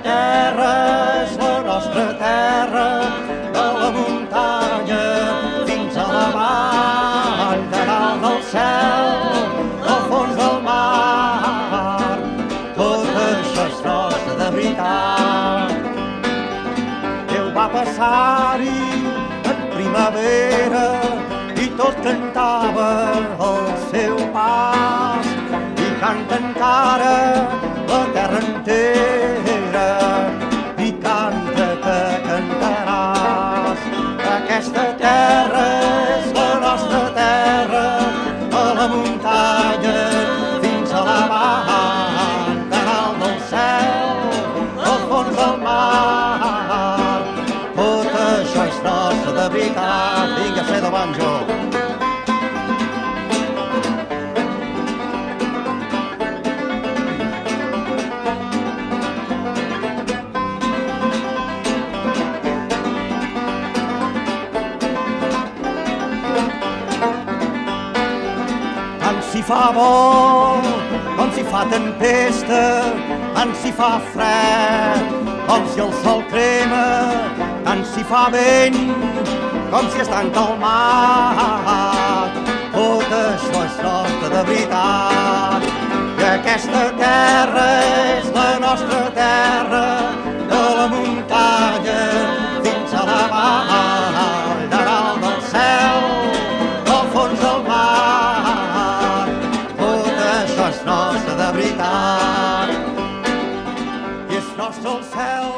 terra és la nostra terra, de la muntanya fins a la vall, de dalt del cel, del fons del mar. Tot això és nostre de veritat. Déu va passar-hi en primavera i tot cantava el seu pas, i canta encara la terra entera, i canta que cantaràs. Aquesta terra és la nostra terra, a la muntanya fins a la vall, de dalt del cel, al fons del mar. Tot això és nostre de veritat. Vinga, fer de banjo. Tant si fa bo, com si fa tempesta, tant si fa fred, com si el sol crema, tant si fa vent, com si es tanca el mar. Tot això és nostre de veritat. I aquesta terra és la nostra terra, de la muntanya fins a la vall, de dalt del cel, del fons del mar. Tot això és nostre de veritat. I és nostre el cel,